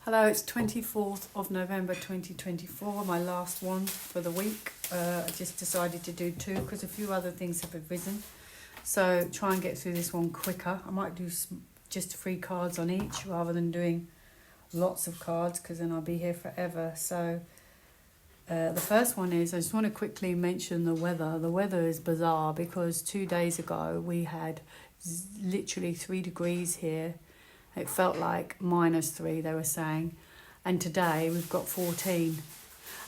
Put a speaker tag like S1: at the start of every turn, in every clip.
S1: Hello, it's 24th of November 2024, my last one for the week. I just decided to do two because a few other things have arisen. So try and get through this one quicker. I might do just 3 cards on each rather than doing lots of cards because then I'll be here forever. So the first one is, I just want to quickly mention the weather. The weather is bizarre because 2 days ago we had literally 3 degrees here. It felt like -3, they were saying. And today we've got 14.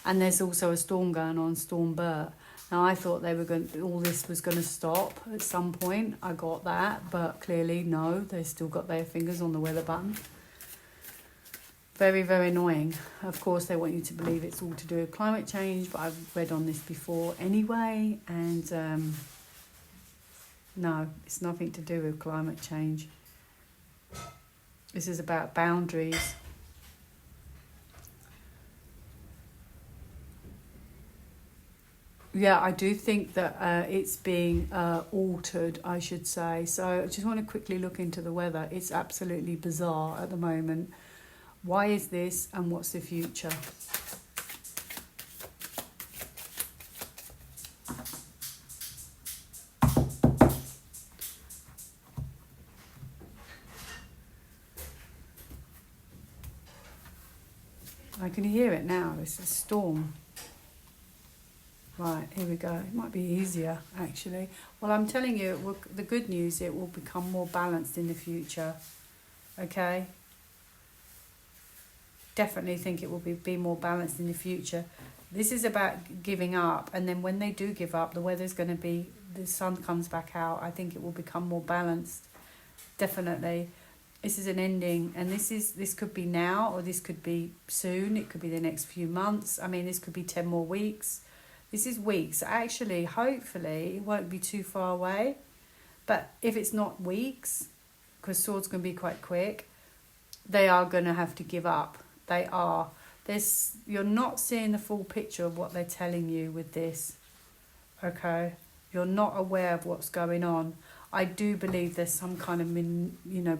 S1: And there's also a storm going on, Storm Bert. Now I thought all this was going to stop at some point. I got that, but clearly no. They've still got their fingers on the weather button. Very, very annoying. Of course, they want you to believe it's all to do with climate change, but I've read on this before anyway. And no, it's nothing to do with climate change. This is about boundaries. Yeah, I do think that it's being altered, I should say. So I just want to quickly look into the weather. It's absolutely bizarre at the moment. Why is this and what's the future? I can hear it now. It's a storm. Right, here we go. It might be easier, actually. Well, I'm telling you, the good news, it will become more balanced in the future. Okay? Definitely think it will be more balanced in the future. This is about giving up. And then when they do give up, the weather's going to be, the sun comes back out. I think it will become more balanced. Definitely. This is an ending, and this could be now, or this could be soon. It could be the next few months. I mean, this could be 10 more weeks. This is weeks. Actually, hopefully, it won't be too far away. But if it's not weeks, because Swords can be quite quick, they are going to have to give up. They are. You're not seeing the full picture of what they're telling you with this. Okay? You're not aware of what's going on. I do believe there's some kind of,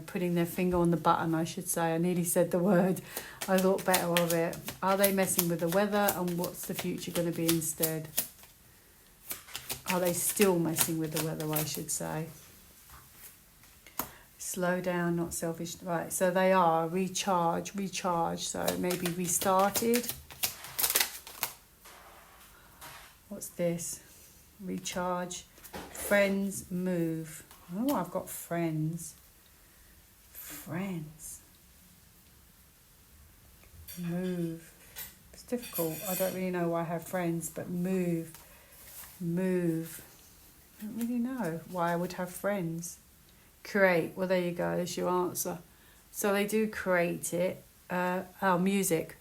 S1: putting their finger on the button, I should say. I nearly said the word. I thought better of it. Are they messing with the weather, and what's the future going to be instead? Are they still messing with the weather, I should say? Slow down, not selfish. Right, so they are. Recharge. So maybe restarted. What's this? Recharge. Friends, move. Oh, I've got friends. Move. It's difficult. I don't really know why I have friends, but move. I don't really know why I would have friends. Create. Well, there you go. There's your answer. So they do create it. Music.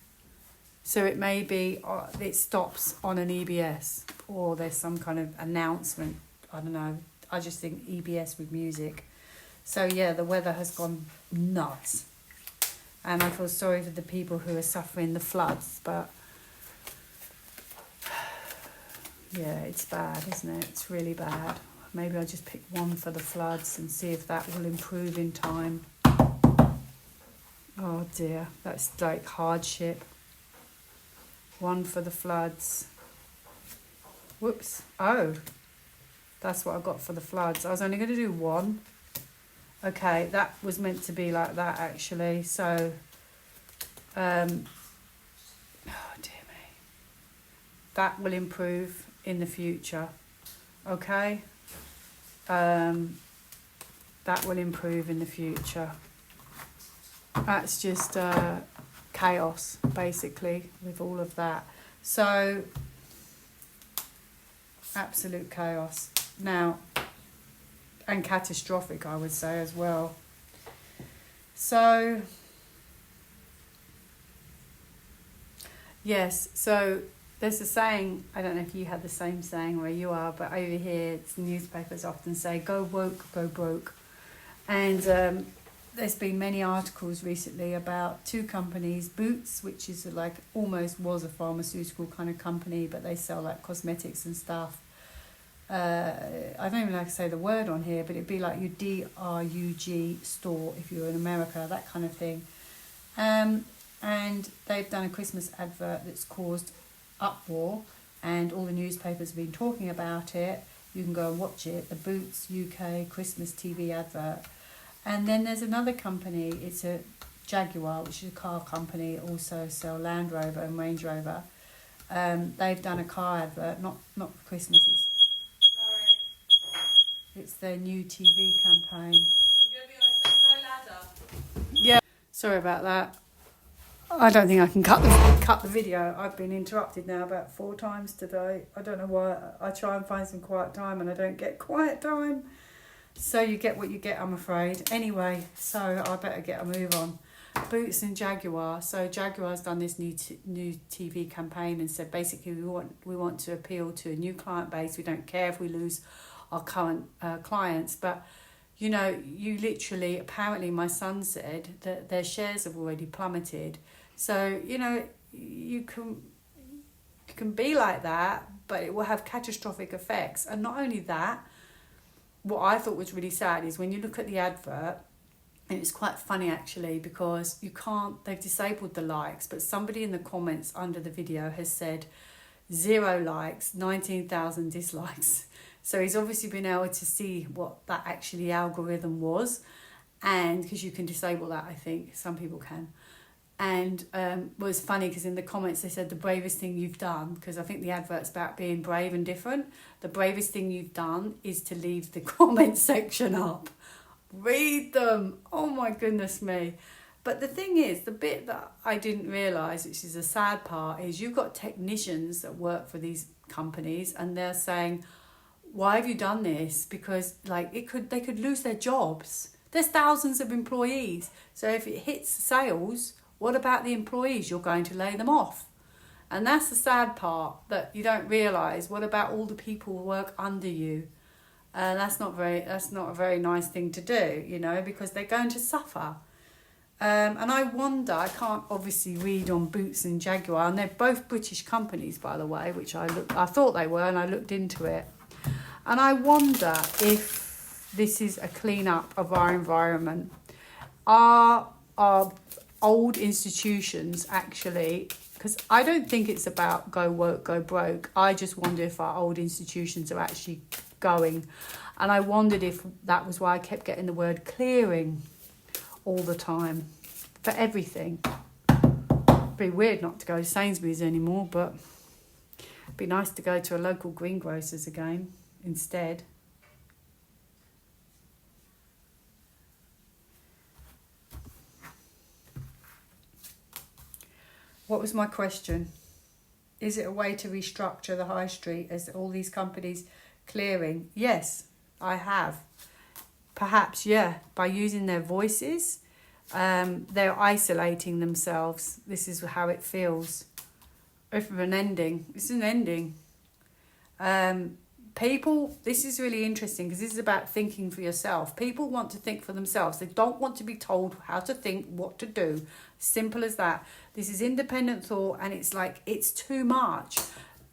S1: So it may be, it stops on an EBS, or there's some kind of announcement. I don't know. I just think EBS with music. So yeah, the weather has gone nuts. And I feel sorry for the people who are suffering the floods, but yeah, it's bad, isn't it? It's really bad. Maybe I'll just pick one for the floods and see if that will improve in time. Oh dear, that's like hardship. One for the floods. Whoops. Oh. That's what I got for the floods. I was only going to do one. Okay, that was meant to be like that, actually. So, oh, dear me. That will improve in the future. Okay? That will improve in the future. That's just chaos, basically, with all of that. So, absolute chaos. Now, and catastrophic, I would say, as well. So, yes, so there's a saying, I don't know if you had the same saying where you are, but over here, it's newspapers often say, go woke, go broke. And there's been many articles recently about 2 companies, Boots, which is almost was a pharmaceutical kind of company, but they sell like cosmetics and stuff. I don't even like to say the word on here, but it'd be like your DRUG store if you're in America, that kind of thing. and they've done a Christmas advert that's caused uproar, and all the newspapers have been talking about it. You can go and watch it, the Boots UK Christmas TV advert. And then there's another company, it's a Jaguar, which is a car company, also sell Land Rover and Range Rover. They've done a car advert, not for Christmas, it's their new TV campaign. I'm going to be honest, there's no ladder. Yeah, sorry about that. I don't think I can cut the video. I've been interrupted now about 4 times today. I don't know why. I try and find some quiet time and I don't get quiet time. So you get what you get, I'm afraid. Anyway, so I better get a move on. Boots and Jaguar. So Jaguar's done this new TV campaign and said basically we want to appeal to a new client base. We don't care if we lose our current clients, but you know, you literally, apparently my son said that their shares have already plummeted. So, you know, you can be like that, but it will have catastrophic effects. And not only that, what I thought was really sad is when you look at the advert, and it's quite funny actually, because they've disabled the likes, but somebody in the comments under the video has said 0 likes, 19,000 dislikes. So he's obviously been able to see what that actually algorithm was, and because you can disable that, I think some people can. And it was funny because in the comments they said the bravest thing you've done, because I think the advert's about being brave and different. The bravest thing you've done is to leave the comment section up. Read them. Oh my goodness me. But the thing is, the bit that I didn't realise, which is a sad part, is you've got technicians that work for these companies and they're saying, why have you done this? Because like they could lose their jobs. There's thousands of employees. So if it hits sales, what about the employees? You're going to lay them off. And that's the sad part that you don't realise. What about all the people who work under you? That's not a very nice thing to do, you know, because they're going to suffer. And I wonder, I can't obviously read on Boots and Jaguar, and they're both British companies, by the way, which I thought they were, and I looked into it. And I wonder if this is a clean-up of our environment. Are old institutions actually, because I don't think it's about go woke, go broke. I just wonder if our old institutions are actually going. And I wondered if that was why I kept getting the word clearing all the time for everything. It'd be weird not to go to Sainsbury's anymore, but it'd be nice to go to a local greengrocer's again instead. What was my question? Is it a way to restructure the high street as all these companies clearing? Yes, I have. Perhaps, yeah, by using their voices, they're isolating themselves. This is how it feels. If an ending, it's an ending. People, this is really interesting because this is about thinking for yourself. People want to think for themselves. They don't want to be told how to think, what to do. Simple as that. This is independent thought, and it's like, it's too much.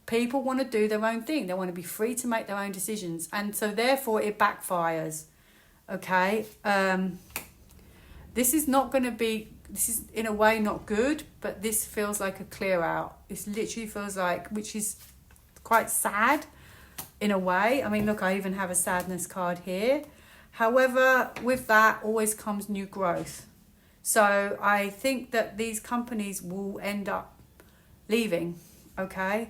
S1: People want to do their own thing. They want to be free to make their own decisions. And so therefore it backfires. Okay? This is not going to be, this is in a way not good, but this feels like a clear out. This literally feels like, which is quite sad in a way. I mean, look, I even have a sadness card here. However, with that always comes new growth. So I think that these companies will end up leaving, okay?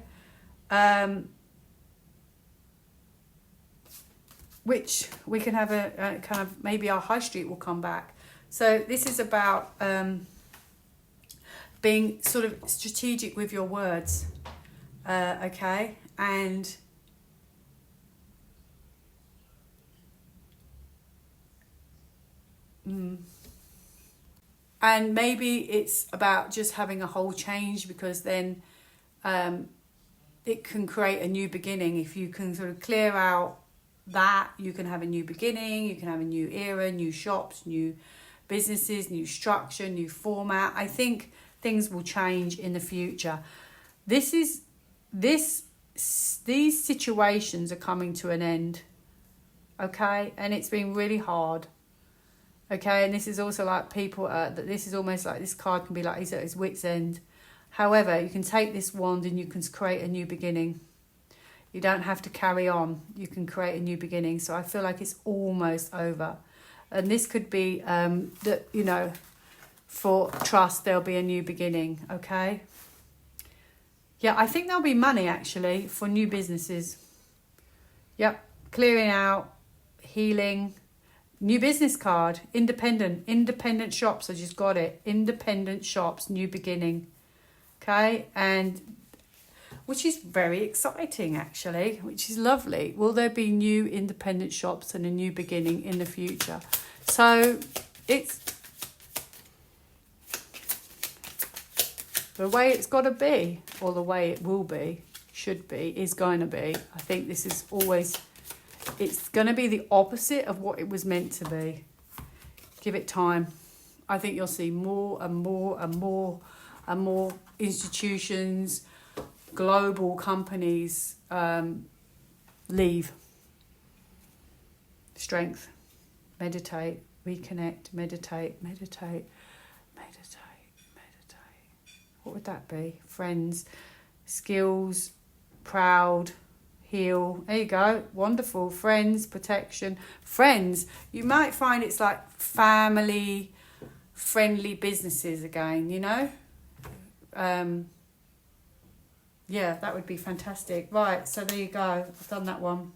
S1: Which we can have a kind of, maybe our high street will come back. So this is about being sort of strategic with your words, okay? And and maybe it's about just having a whole change, because then it can create a new beginning. If you can sort of clear out that, you can have a new beginning, you can have a new era, new shops, new businesses, new structure, new format. I think things will change in the future. These situations are coming to an end, okay? And it's been really hard. Okay, and this is also like people, that this is almost like, this card can be like he's at his wit's end. However, you can take this wand and you can create a new beginning. You don't have to carry on. You can create a new beginning. So I feel like it's almost over. And this could be, that, you know, for trust, there'll be a new beginning, okay? Yeah, I think there'll be money, actually, for new businesses. Yep, clearing out, healing. New business card, independent shops. I just got it. Independent shops, new beginning. Okay, and which is very exciting, actually, which is lovely. Will there be new independent shops and a new beginning in the future? So it's the way it's got to be, or the way it will be, should be, is going to be. I think this is always... It's going to be the opposite of what it was meant to be. Give it time. I think you'll see more and more and more and more institutions, global companies leave. Strength. Meditate. Reconnect. Meditate. Meditate. Meditate. Meditate. What would that be? Friends. Skills. Proud. Heal. There you go. Wonderful. Friends, protection. Friends. You might find it's like family friendly businesses again, you know? Yeah, that would be fantastic. Right, so there you go. I've done that one.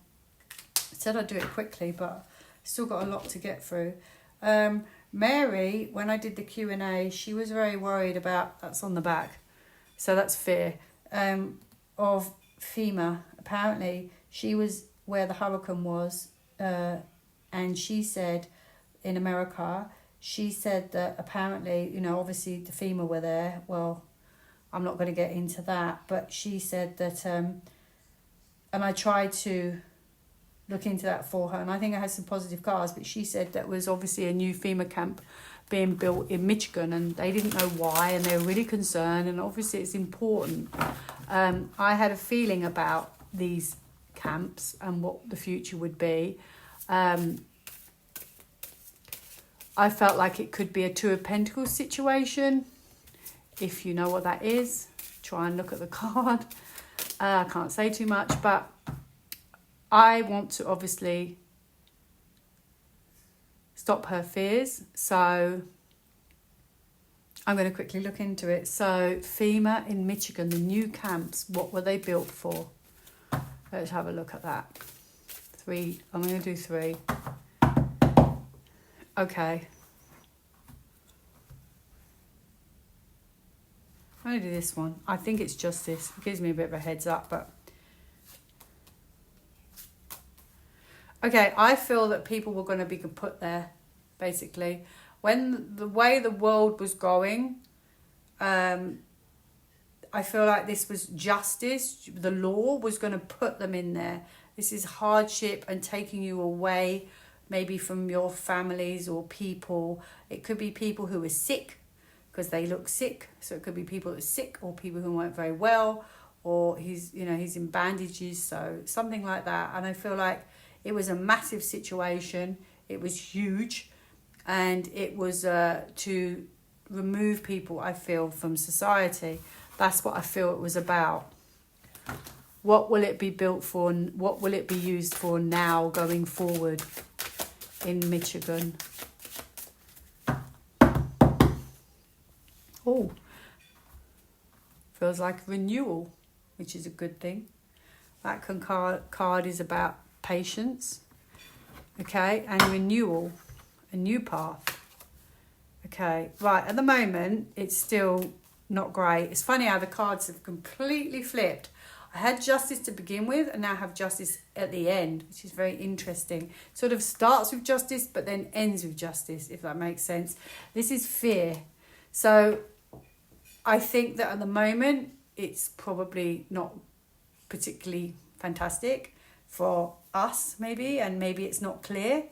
S1: I said I'd do it quickly, but still got a lot to get through. Mary, when I did the Q&A, she was very worried about, that's on the back, so that's fear, of FEMA. Apparently, she was where the hurricane was, and she said, in America, she said that apparently, you know, obviously the FEMA were there. Well, I'm not going to get into that, but she said that, and I tried to look into that for her, and I think I had some positive cards, but she said that was obviously a new FEMA camp being built in Michigan, and they didn't know why, and they were really concerned, and obviously it's important. I had a feeling about these camps and what the future would be. I felt like it could be a Two of Pentacles situation. If you know what that is, try and look at the card. I can't say too much, but I want to obviously stop her fears. So I'm going to quickly look into it. So FEMA in Michigan, the new camps, what were they built for? Let's have a look at that. 3, I'm going to do 3. Okay. I'm going to do this one. I think it's justice. It gives me a bit of a heads up, but... Okay, I feel that people were going to be put there, basically. When the way the world was going, I feel like this was justice. The law was going to put them in there. This is hardship and taking you away, maybe from your families or people. It could be people who are sick because they look sick. So it could be people that are sick, or people who weren't very well, or he's in bandages. So something like that. And I feel like it was a massive situation. It was huge, and it was to remove people, I feel, from society. That's what I feel it was about. What will it be built for, and what will it be used for now going forward in Michigan? Oh, feels like renewal, which is a good thing. That card is about patience, okay, and renewal, a new path. Okay, right, at the moment, it's still not great. It's funny how the cards have completely flipped. I had justice to begin with, and now I have justice at the end, which is very interesting. Sort of starts with justice, but then ends with justice, if that makes sense. This is fear. So I think that at the moment, it's probably not particularly fantastic for us, maybe, and maybe it's not clear.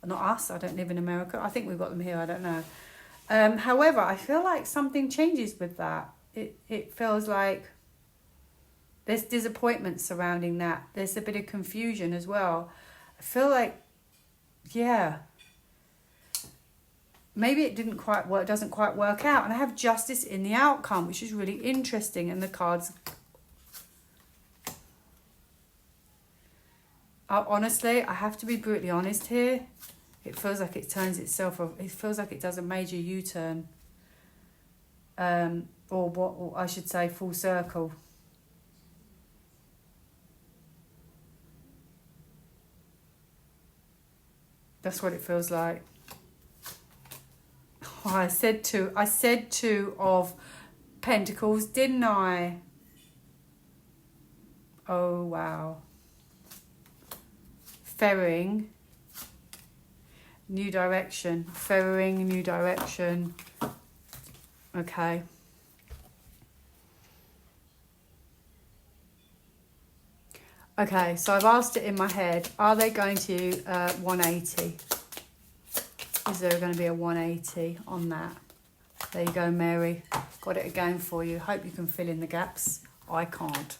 S1: Not us, I don't live in America. I think we've got them here, I don't know. However, I feel like something changes with that. It feels like there's disappointment surrounding that. There's a bit of confusion as well. I feel like, yeah, maybe it didn't quite work, doesn't quite work out. And I have justice in the outcome, which is really interesting. And the cards, honestly, I have to be brutally honest here. It feels like it turns itself, it feels like it does a major U-turn. Or I should say full circle. That's what it feels like. Oh, I said two of Pentacles, didn't I? Oh, wow. Ferrying. New direction. Ferrying, new direction. Okay. Okay, so I've asked it in my head, are they going to 180? Is there going to be a 180 on that? There you go, Mary. Got it again for you. Hope you can fill in the gaps. I can't.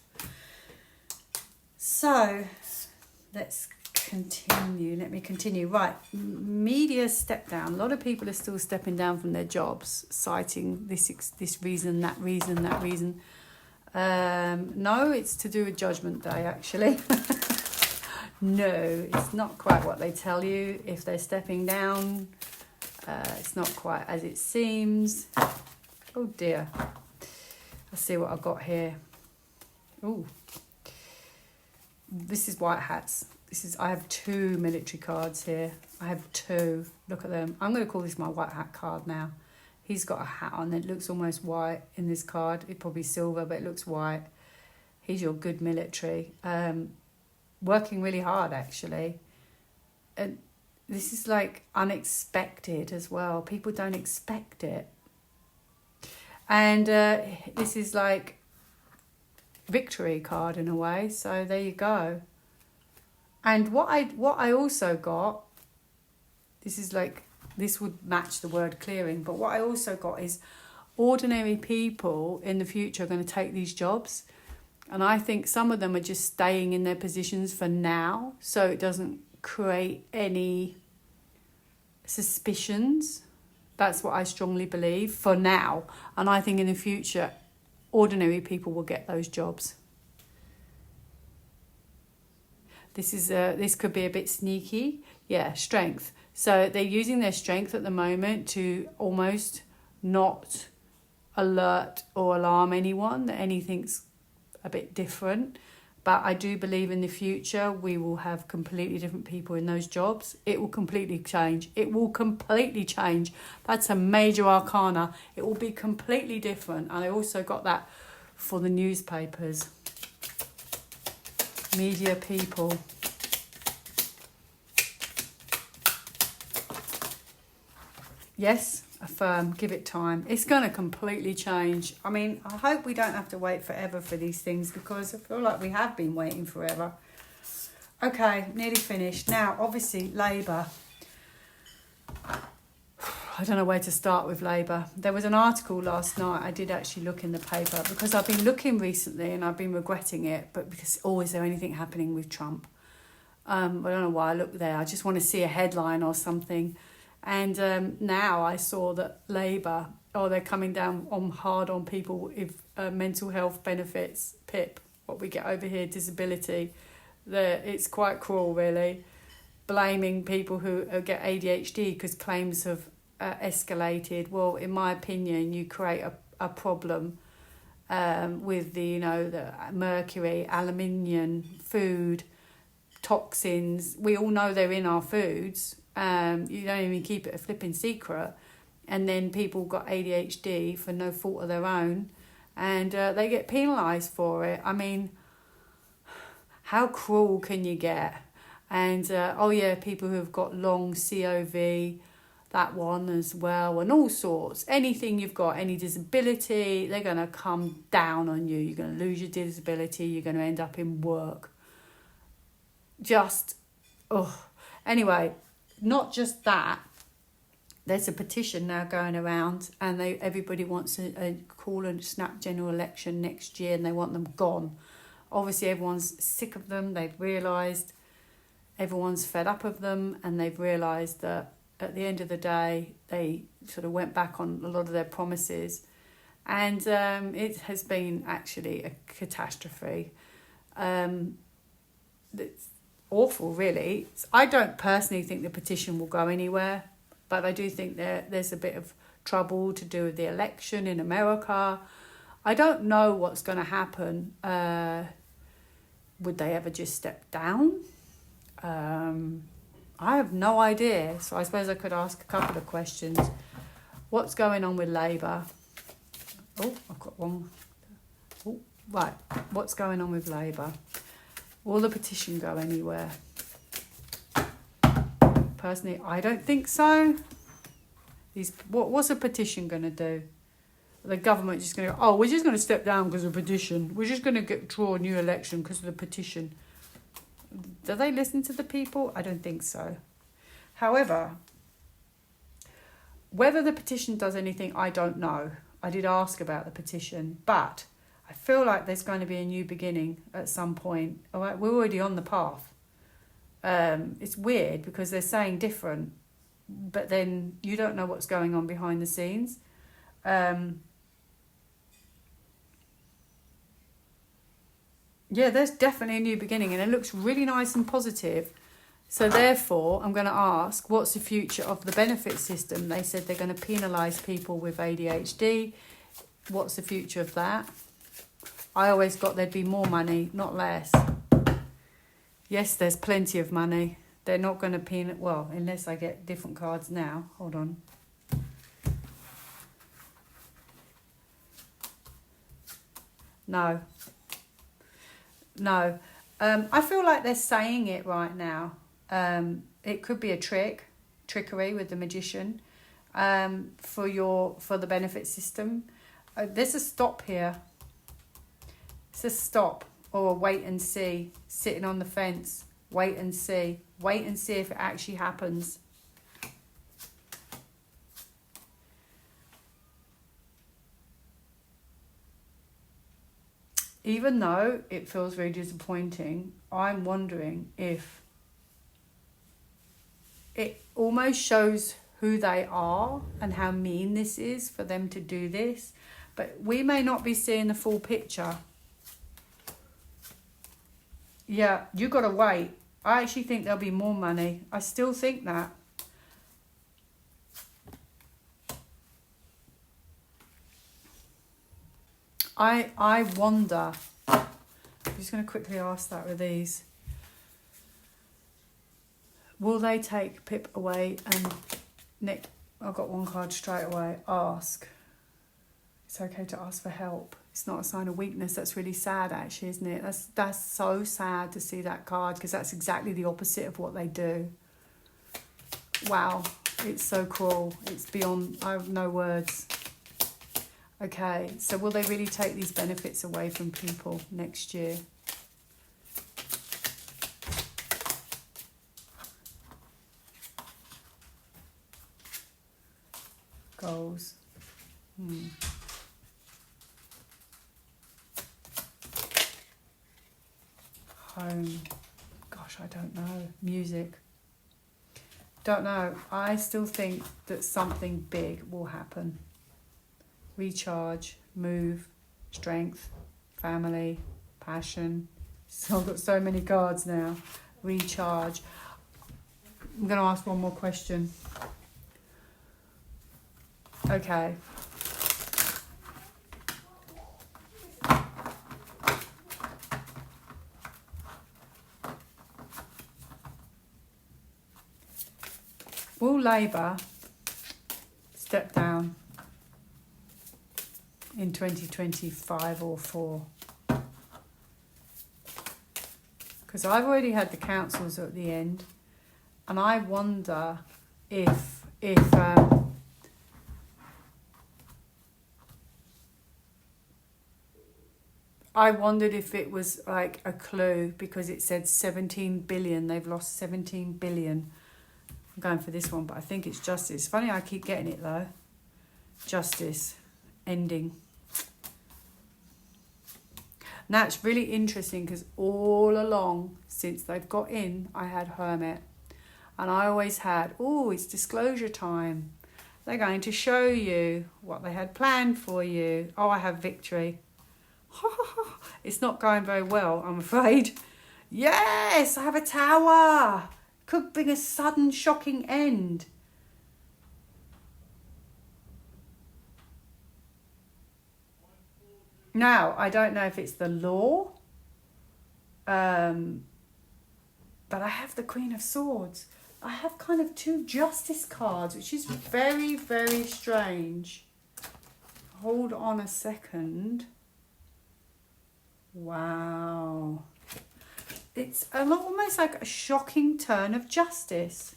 S1: So, let's continue. Let me continue. Right, media step down. A lot of people are still stepping down from their jobs, citing this reason, that reason, that reason. No, it's to do with Judgment Day, actually. No, it's not quite what they tell you. If they're stepping down, it's not quite as it seems. Oh dear. Let's see what I've got here. Oh, this is white hats. I have two military cards here. I have two. Look at them. I'm going to call this my white hat card now. He's got a hat on. It looks almost white in this card. It's probably silver, but it looks white. He's your good military. Working really hard, actually. And this is like unexpected as well. People don't expect it. And this is like victory card in a way. So there you go. And what I also got, this would match the word clearing, but what I also got is ordinary people in the future are going to take these jobs. And I think some of them are just staying in their positions for now, so it doesn't create any suspicions. That's what I strongly believe for now. And I think in the future, ordinary people will get those jobs. This could be a bit sneaky. Yeah, strength. So they're using their strength at the moment to almost not alert or alarm anyone that anything's a bit different. But I do believe in the future we will have completely different people in those jobs. It will completely change. It will completely change. That's a major arcana. It will be completely different. And I also got that for the newspapers. Media people. Yes, affirm, give it time. It's going to completely change. I mean, I hope we don't have to wait forever for these things, because I feel like we have been waiting forever. Okay, nearly finished. Now, obviously, Labour. I don't know where to start with Labour. There was an article last night. I did actually look in the paper, because I've been looking recently and I've been regretting it, but because, is there anything happening with Trump? I don't know why I looked there. I just want to see a headline or something. And now I saw that Labour, they're coming down hard on people with mental health benefits, PIP, what we get over here, disability. It's quite cruel, really, blaming people who get ADHD because claims have escalated. Well, in my opinion, you create a problem with the mercury, aluminium, food, toxins. We all know they're in our foods. You don't even keep it a flipping secret, and then people got ADHD for no fault of their own, and they get penalised for it. I mean, how cruel can you get? And people who have got long COV, that one as well, and all sorts. Anything you've got, any disability, they're going to come down on you. You're going to lose your disability. You're going to end up in work. Anyway. Not just that, there's a petition now going around, and everybody wants a call and snap general election next year, and they want them gone. Obviously, everyone's sick of them. They've realised everyone's fed up of them, and they've realised that at the end of the day, they sort of went back on a lot of their promises. And it has been actually a catastrophe. It's awful, really. I don't personally think the petition will go anywhere, but I do think there's a bit of trouble to do with the election in America. I don't know what's going to happen. Would they ever just step down? I have no idea. So I suppose I could ask a couple of questions. What's going on with Labour? Oh, I've got one. Oh, right. What's going on with Labour? Will the petition go anywhere? Personally, I don't think so. What's a petition going to do? The government just going to go, oh, we're just going to step down because of a petition. We're just going to draw a new election because of the petition. Do they listen to the people? I don't think so. However, whether the petition does anything, I don't know. I did ask about the petition, but I feel like there's going to be a new beginning at some point. All right, we're already on the path. It's weird because they're saying different, but then you don't know what's going on behind the scenes. Yeah, there's definitely a new beginning, and it looks really nice and positive. So therefore, I'm going to ask, what's the future of the benefit system? They said they're going to penalise people with ADHD. What's the future of that? I always got there'd be more money, not less. Yes, there's plenty of money. They're not going to well, unless I get different cards now. Hold on. No. I feel like they're saying it right now. It could be a trickery with the magician, for the benefit system. There's a stop here. It's a stop or a wait and see, sitting on the fence. Wait and see if it actually happens. Even though it feels very disappointing, I'm wondering if it almost shows who they are and how mean this is for them to do this. But we may not be seeing the full picture. Yeah, you got to wait. I actually think there'll be more money. I still think that. I wonder. I'm just going to quickly ask that with these. Will they take Pip away and Nick? I've got one card straight away. Ask. It's okay to ask for help. It's not a sign of weakness. That's really sad, actually, isn't it? That's so sad to see that card, because that's exactly the opposite of what they do. Wow, it's so cruel. It's beyond. I have no words. Okay, so will they really take these benefits away from people next year? Goals. Home. Gosh, I don't know. Music. Don't know. I still think that something big will happen. Recharge, move, strength, family, passion. So I've got so many cards now. Recharge. I'm going to ask one more question. Okay. Will Labour step down in 2025 or 4? Because I've already had the councils at the end, and I wonder if I wondered if it was like a clue, because it said 17 billion. They've lost 17 billion. I'm going for this one, but I think it's justice. Funny, I keep getting it though. Justice. Ending. And that's really interesting, because all along since they've got in, I had hermit. And I always had, oh, it's disclosure time. They're going to show you what they had planned for you. Oh, I have victory. It's not going very well, I'm afraid. Yes, I have a tower. Could bring a sudden, shocking end. Now, I don't know if it's the law, but I have the Queen of Swords. I have kind of 2 Justice cards, which is very, very strange. Hold on a second. Wow. It's almost like a shocking turn of justice.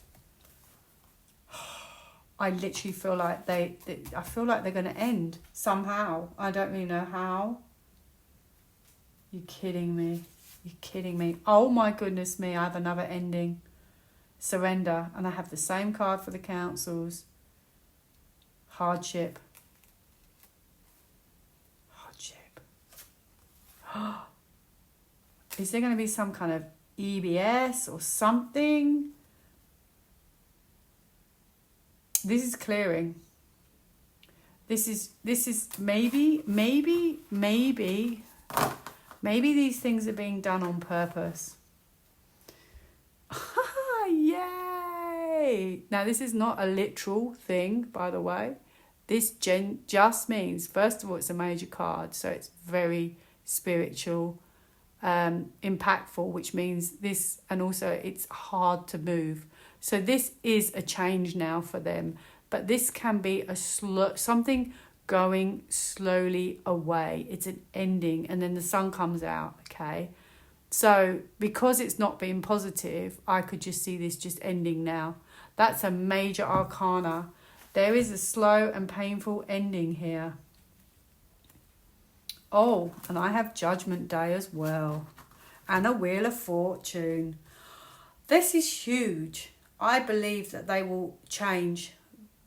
S1: I literally feel like I feel like they're going to end somehow. I don't really know how. You're kidding me. You're kidding me. Oh my goodness me, I have another ending. Surrender. And I have the same card for the councils. Hardship. Hardship. Is there going to be some kind of EBS or something? This is clearing. This is maybe these things are being done on purpose. Yay! Now, this is not a literal thing, by the way. This just means, first of all, it's a major card, so it's very spiritual, impactful, which means this, and also it's hard to move. So this is a change now for them, but this can be something going slowly away. It's an ending, and then the sun comes out, okay? So because it's not being positive, I could just see this just ending now. That's a major arcana. There is a slow and painful ending here. Oh, and I have Judgment Day as well. And a Wheel of Fortune. This is huge. I believe that they will change,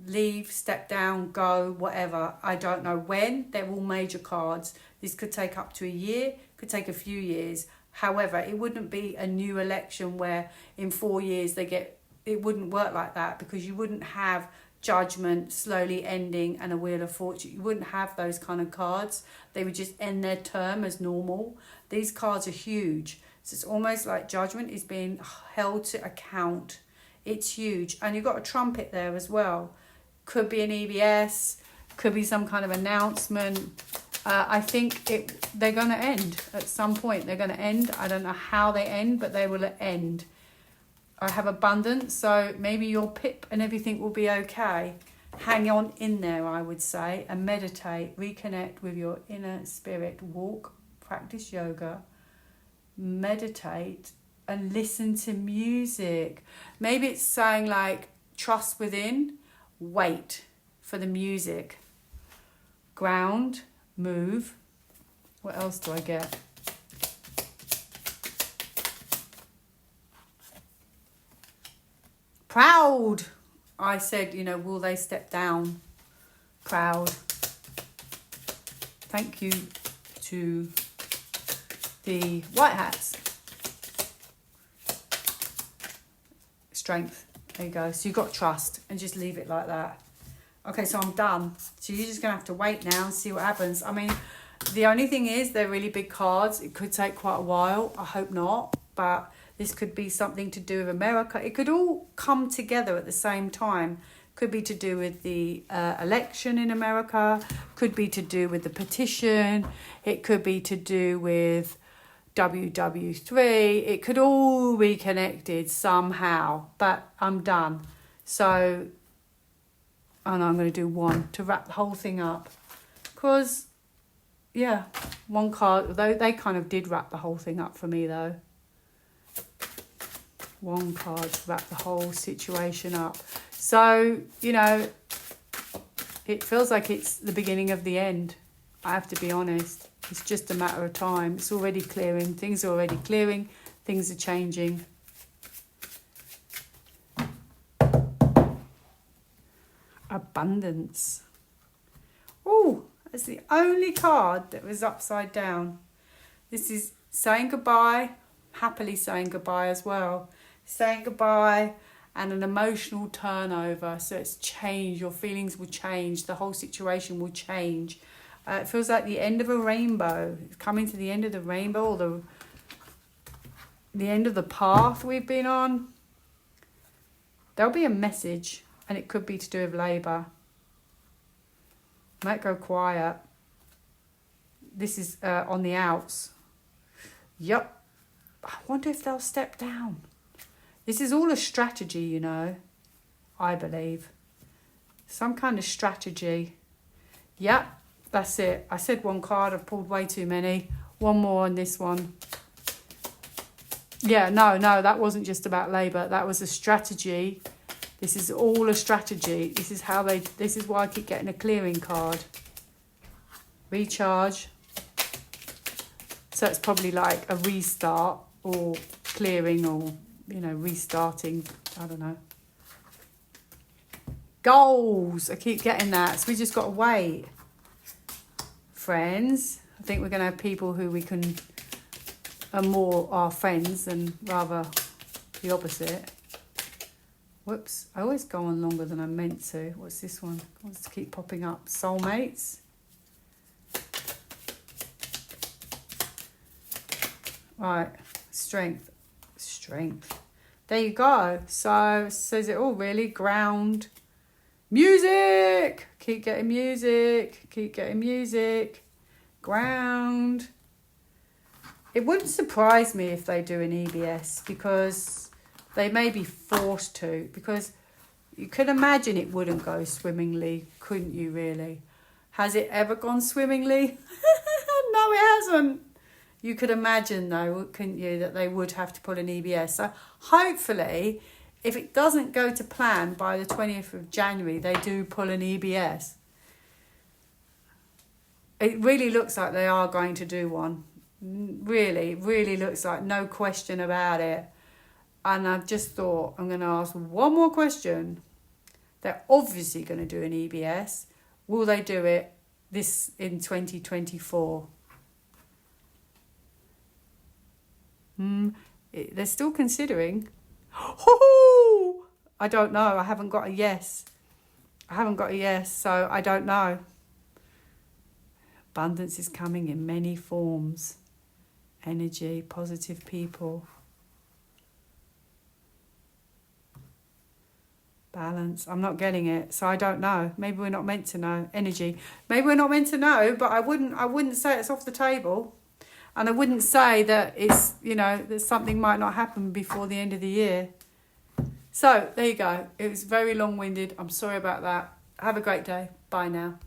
S1: leave, step down, go, whatever. I don't know when. They're all major cards. This could take up to a year, could take a few years. However, it wouldn't be a new election where in 4 years it wouldn't work like that, because you wouldn't have Judgment slowly ending and a Wheel of Fortune. You wouldn't have those kind of cards. They would just end their term as normal. These cards are huge. So it's almost like Judgment is being held to account. It's huge. And you've got a trumpet there as well. Could be an EBS, could be some kind of announcement. I think they're going to end at some point. They're going to end. I don't know how they end, but they will end. I have abundance, so maybe your pip and everything will be okay. Hang on in there, I would say, and meditate. Reconnect with your inner spirit. Walk, practice yoga, meditate, and listen to music. Maybe it's saying like, trust within, wait for the music. Ground, move. What else do I get? Proud. I said, will they step down? Proud. Thank you to the white hats. Strength. There you go. So you've got trust, and just leave it like that. Okay, so I'm done. So you're just going to have to wait now and see what happens. I mean, the only thing is they're really big cards. It could take quite a while. I hope not. But this could be something to do with America. It could all come together at the same time. Could be to do with the election in America. Could be to do with the petition. It could be to do with WW3. It could all be connected somehow. But I'm done. So, and I'm going to do one to wrap the whole thing up. Because, yeah, one card, though they kind of did wrap the whole thing up for me though. One card to wrap the whole situation up. So, it feels like it's the beginning of the end. I have to be honest. It's just a matter of time. It's already clearing. Things are already clearing. Things are changing. Abundance. Oh, that's the only card that was upside down. This is saying goodbye. Happily saying goodbye as well. Saying goodbye and an emotional turnover. So it's change. Your feelings will change. The whole situation will change. It feels like the end of a rainbow. It's coming to the end of the rainbow, or the end of the path we've been on. There'll be a message, and it could be to do with labour. Might go quiet. This is on the outs. Yup. I wonder if they'll step down. This is all a strategy, you know, I believe. Some kind of strategy. Yep, that's it. I said one card. I've pulled way too many. One more on this one. Yeah, no, that wasn't just about labour. That was a strategy. This is all a strategy. This is why I keep getting a clearing card. Recharge. So it's probably like a restart or clearing or, you know, restarting. I don't know. Goals. I keep getting that. So we just got to wait. Friends. I think we're going to have people who we can are more our friends than rather the opposite. Whoops. I always go on longer than I'm meant to. What's this one? I want to keep popping up. Soulmates. Right, strength. There you go. So it says it all really. Ground. Music. Keep getting music. Ground. It wouldn't surprise me if they do an EBS, because they may be forced to, because you could imagine it wouldn't go swimmingly, couldn't you really? Has it ever gone swimmingly? No, it hasn't. You could imagine, though, couldn't you, that they would have to pull an EBS. So hopefully, if it doesn't go to plan by the 20th of January, they do pull an EBS. It really looks like they are going to do one. Really looks like, no question about it. And I've just thought, I'm going to ask one more question. They're obviously going to do an EBS. Will they do it this in 2024? They're still considering. I don't know. I haven't got a yes. So I don't know. Abundance is coming in many forms. Energy, positive people. Balance. I'm not getting it, so I don't know. Maybe we're not meant to know. Energy. Maybe we're not meant to know, but I wouldn't say it's off the table. And I wouldn't say that it's, you know, that something might not happen before the end of the year. So, there you go. It was very long-winded. I'm sorry about that. Have a great day. Bye now.